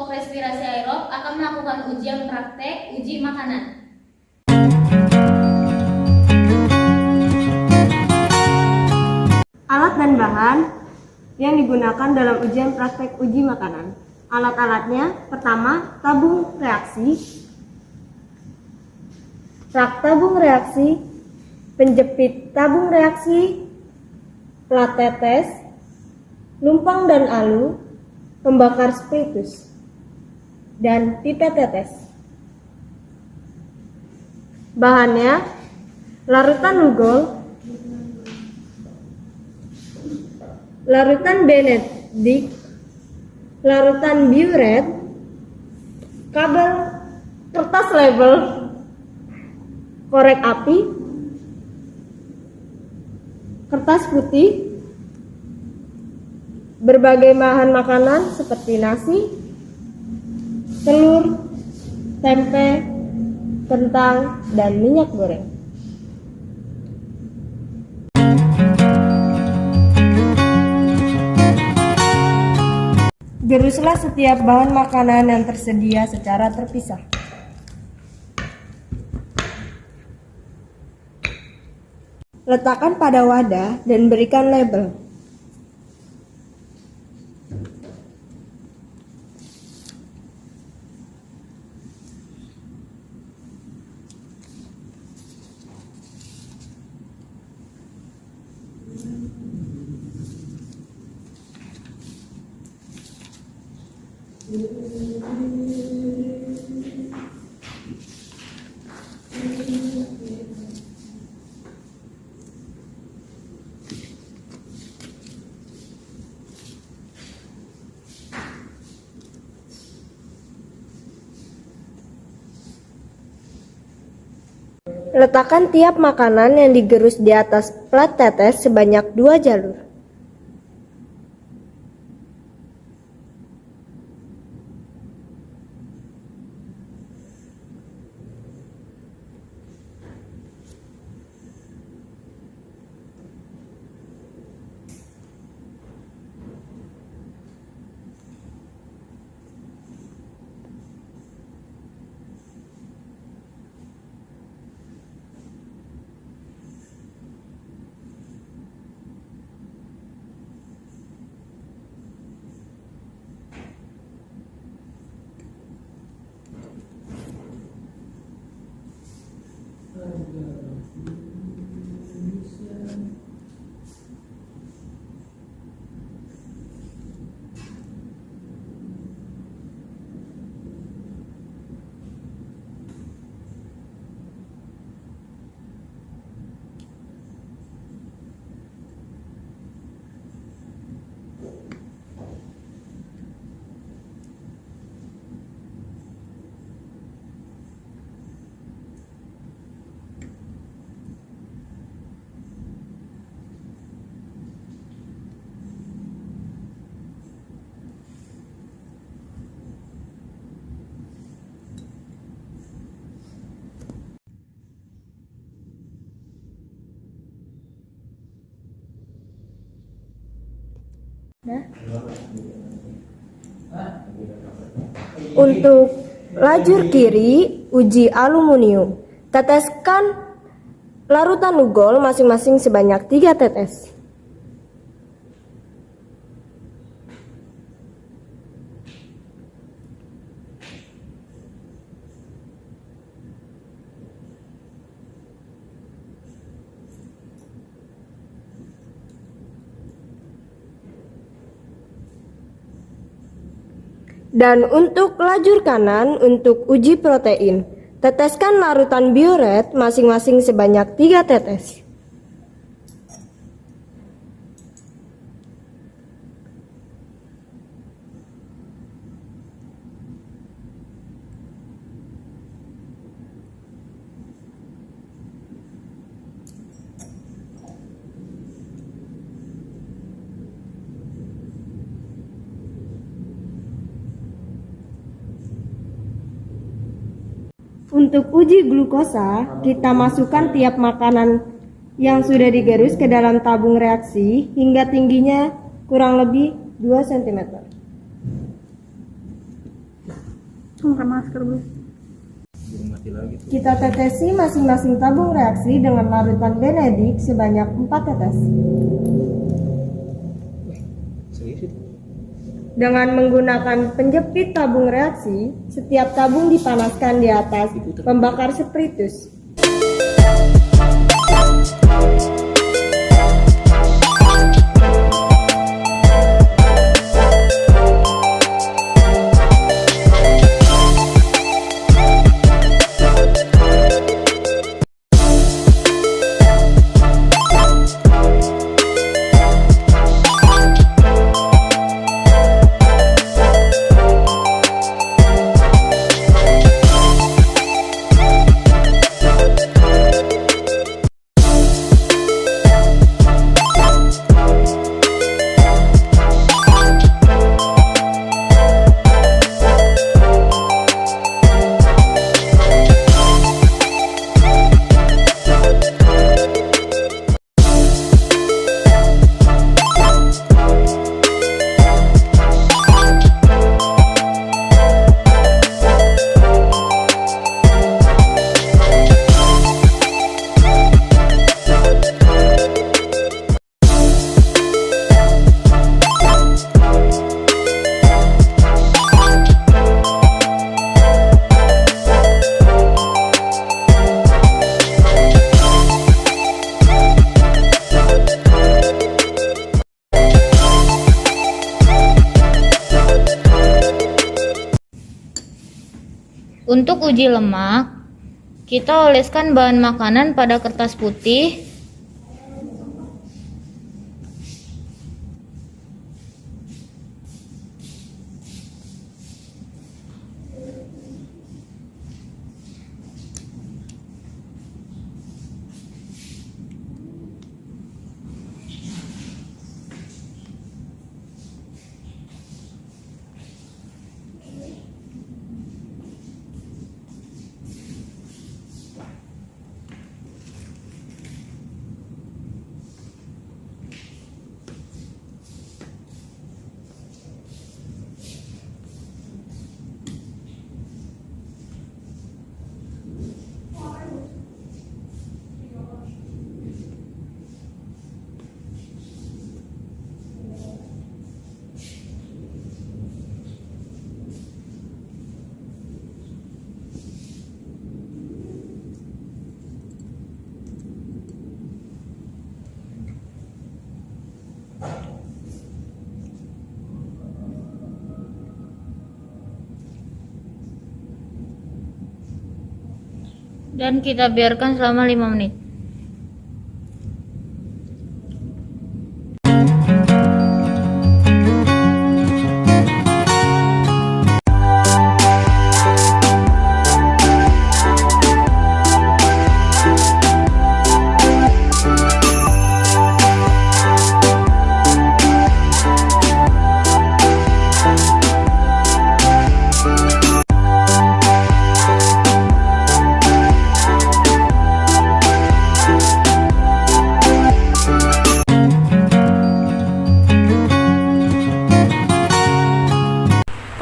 kelompok respirasi aerob akan melakukan ujian praktek uji makanan. Alat dan bahan yang digunakan dalam ujian praktek uji makanan. Alat-alatnya, pertama, tabung reaksi, rak tabung reaksi, penjepit tabung reaksi, plat tetes, lumpang dan alu, pembakar spiritus, dan pipet tetes. Bahannya, larutan lugol, larutan benedik, larutan biuret, kabel, kertas label, korek api, kertas putih, berbagai bahan makanan seperti nasi, telur, tempe, kentang, dan minyak goreng. Geruslah setiap bahan makanan yang tersedia secara terpisah. Letakkan pada wadah dan berikan label. Letakkan tiap makanan yang digerus di atas plat tetes sebanyak 2 jalur. Untuk lajur kiri, uji aluminium. Teteskan larutan lugol masing-masing sebanyak 3 tetes. Dan untuk lajur kanan, untuk uji protein, teteskan larutan biuret masing-masing sebanyak 3 tetes. Untuk uji glukosa, kita masukkan tiap makanan yang sudah digerus ke dalam tabung reaksi hingga tingginya kurang lebih 2 cm. pakai masker belum? Kita tetesi masing-masing tabung reaksi dengan larutan benedik sebanyak 4 tetes. Dengan menggunakan penjepit tabung reaksi, setiap tabung dipanaskan di atas pembakar spiritus. Untuk uji lemak, kita oleskan bahan makanan pada kertas putih. Dan kita biarkan selama 5 menit.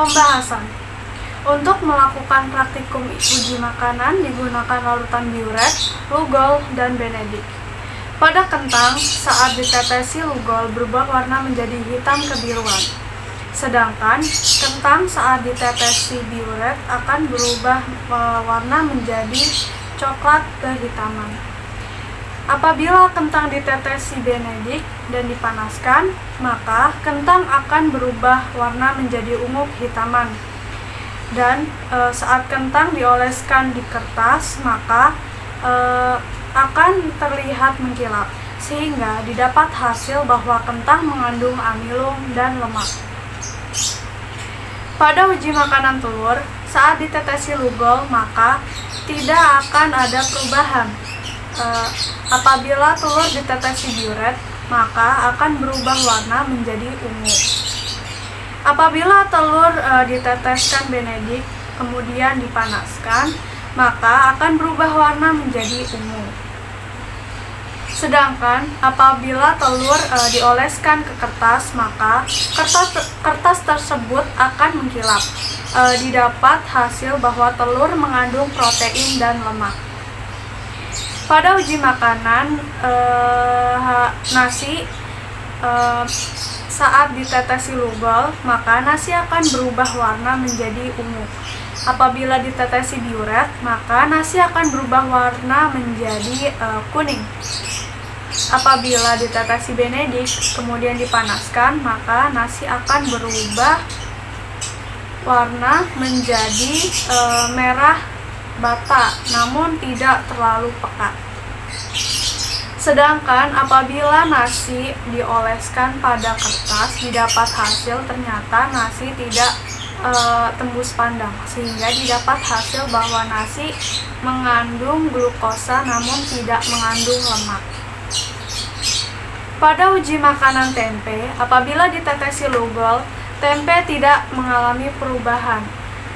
Pembahasan. Untuk melakukan praktikum uji makanan digunakan larutan biuret, lugol, dan benedik. Pada kentang, saat ditetesi lugol berubah warna menjadi hitam kebiruan. Sedangkan kentang saat ditetesi biuret akan berubah warna menjadi coklat kehitaman. Apabila kentang ditetesi benedik dan dipanaskan, maka kentang akan berubah warna menjadi ungu kehitaman. Dan saat kentang dioleskan di kertas, maka akan terlihat mengkilap, sehingga didapat hasil bahwa kentang mengandung amilum dan lemak. Pada uji makanan telur, saat ditetesi lugol, maka tidak akan ada perubahan. Apabila telur ditetesi biuret, maka akan berubah warna menjadi ungu. Apabila telur diteteskan benedik kemudian dipanaskan, maka akan berubah warna menjadi ungu. Sedangkan apabila telur dioleskan ke kertas, maka kertas tersebut akan mengkilap. didapat hasil bahwa telur mengandung protein dan lemak. Pada uji makanan nasi saat ditetesi Lugol, maka nasi akan berubah warna menjadi ungu. Apabila ditetesi diuret, maka nasi akan berubah warna menjadi kuning. Apabila ditetesi Benedict kemudian dipanaskan, maka nasi akan berubah warna menjadi merah bata, namun tidak terlalu pekat. Sedangkan apabila nasi dioleskan pada kertas, didapat hasil ternyata nasi tidak tembus pandang, sehingga didapat hasil bahwa nasi mengandung glukosa namun tidak mengandung lemak. Pada uji makanan tempe, apabila ditetesi Lugol, tempe tidak mengalami perubahan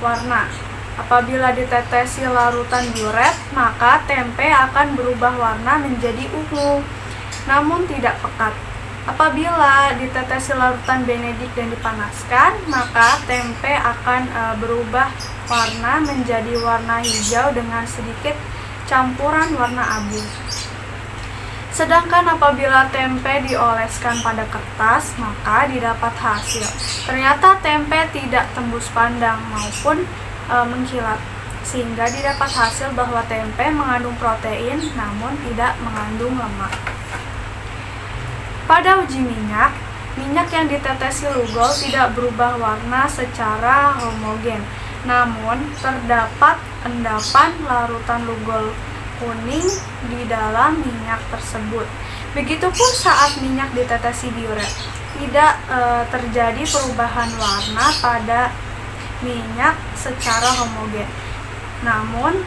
warna. Apabila ditetesi larutan diuret, maka tempe akan berubah warna menjadi ungu, namun tidak pekat. Apabila ditetesi larutan Benedict dan dipanaskan, maka tempe akan berubah warna menjadi warna hijau dengan sedikit campuran warna abu. Sedangkan apabila tempe dioleskan pada kertas, maka didapat hasil. Ternyata tempe tidak tembus pandang maupun mengkilat, sehingga didapat hasil bahwa tempe mengandung protein namun tidak mengandung lemak. Pada uji minyak, minyak yang ditetesi Lugol tidak berubah warna secara homogen, namun terdapat endapan larutan Lugol kuning di dalam minyak tersebut. Begitupun saat minyak ditetesi diuret, tidak terjadi perubahan warna pada minyak secara homogen, namun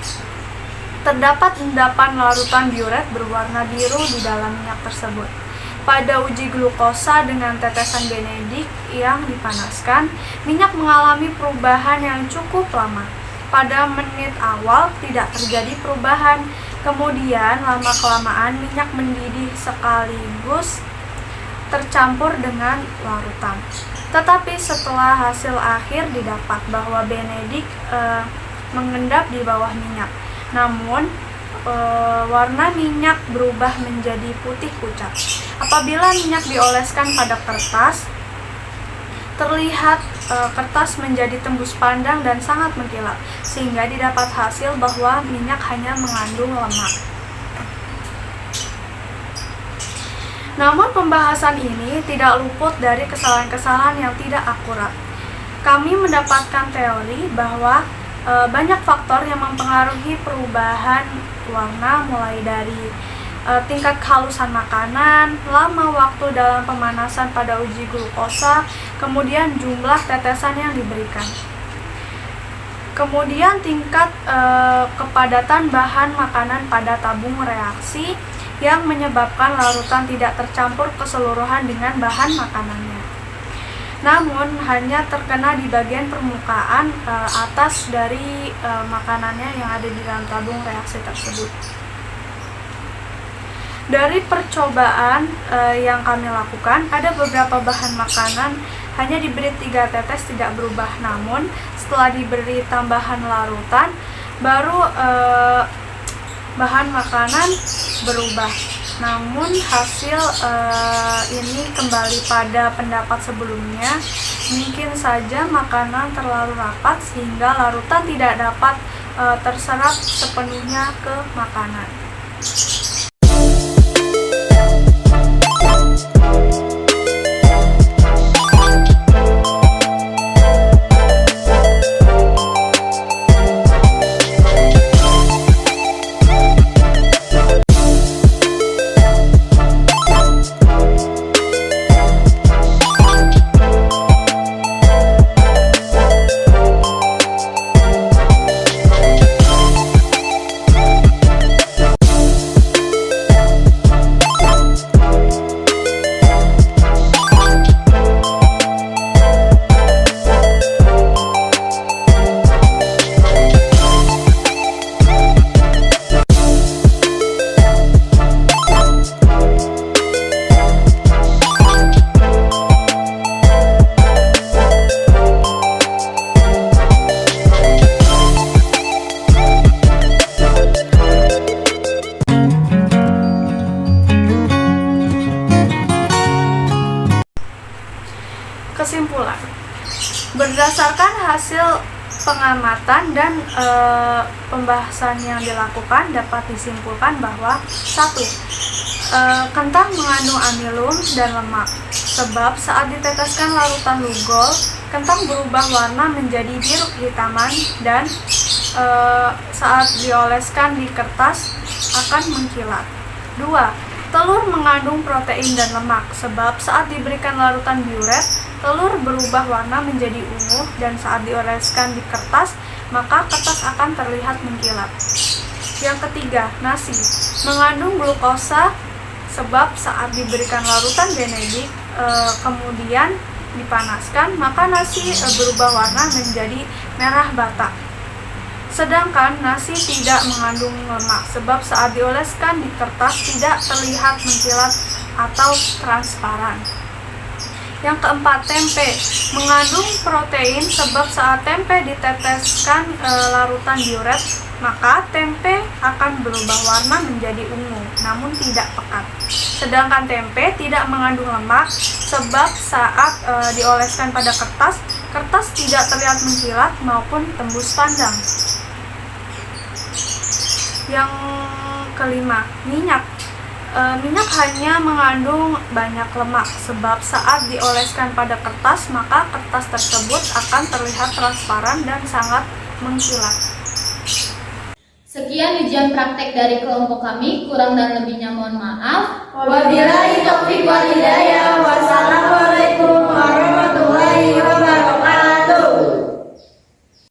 terdapat endapan larutan diuret berwarna biru di dalam minyak tersebut. Pada uji glukosa dengan tetesan Benedict yang dipanaskan, minyak mengalami perubahan yang cukup lama. Pada menit awal tidak terjadi perubahan, kemudian lama-kelamaan minyak mendidih sekaligus tercampur dengan larutan. Tetapi setelah hasil akhir didapat bahwa Benedict mengendap di bawah minyak, namun warna minyak berubah menjadi putih pucat. Apabila minyak dioleskan pada kertas, terlihat kertas menjadi tembus pandang dan sangat mengkilat, sehingga didapat hasil bahwa minyak hanya mengandung lemak. Namun pembahasan ini tidak luput dari kesalahan-kesalahan yang tidak akurat. Kami mendapatkan teori bahwa banyak faktor yang mempengaruhi perubahan warna, mulai dari tingkat kehalusan makanan, lama waktu dalam pemanasan pada uji glukosa, kemudian jumlah tetesan yang diberikan. Kemudian tingkat kepadatan bahan makanan pada tabung reaksi yang menyebabkan larutan tidak tercampur keseluruhan dengan bahan makanannya, namun hanya terkena di bagian permukaan atas dari makanannya yang ada di dalam tabung reaksi tersebut. Dari percobaan yang kami lakukan, ada beberapa bahan makanan hanya diberi 3 tetes tidak berubah, namun setelah diberi tambahan larutan, baru bahan makanan berubah. Namun hasil ini kembali pada pendapat sebelumnya, mungkin saja makanan terlalu rapat sehingga larutan tidak dapat terserap sepenuhnya ke makanan. Berdasarkan hasil pengamatan dan pembahasan yang dilakukan dapat disimpulkan bahwa 1. Kentang mengandung amilum dan lemak, sebab saat diteteskan larutan lugol, kentang berubah warna menjadi biru kehitaman dan saat dioleskan di kertas akan mengkilat. 2. Telur mengandung protein dan lemak, sebab saat diberikan larutan biuret, telur berubah warna menjadi ungu dan saat dioleskan di kertas, maka kertas akan terlihat mengkilat. Yang ketiga, nasi mengandung glukosa, sebab saat diberikan larutan benedik kemudian dipanaskan, maka nasi berubah warna menjadi merah bata. Sedangkan nasi tidak mengandung lemak, sebab saat dioleskan di kertas tidak terlihat mengkilat atau transparan. Yang keempat, tempe mengandung protein, sebab saat tempe diteteskan larutan diuret, maka tempe akan berubah warna menjadi ungu, namun tidak pekat. Sedangkan tempe tidak mengandung lemak, sebab saat dioleskan pada kertas, kertas tidak terlihat mengkilat maupun tembus pandang. Yang kelima, minyak. Minyak hanya mengandung banyak lemak, sebab saat dioleskan pada kertas, maka kertas tersebut akan terlihat transparan dan sangat mengkilat. Sekian ujian praktek dari kelompok kami, kurang dan lebihnya mohon maaf. Wabillahi taufiq wal hidayah.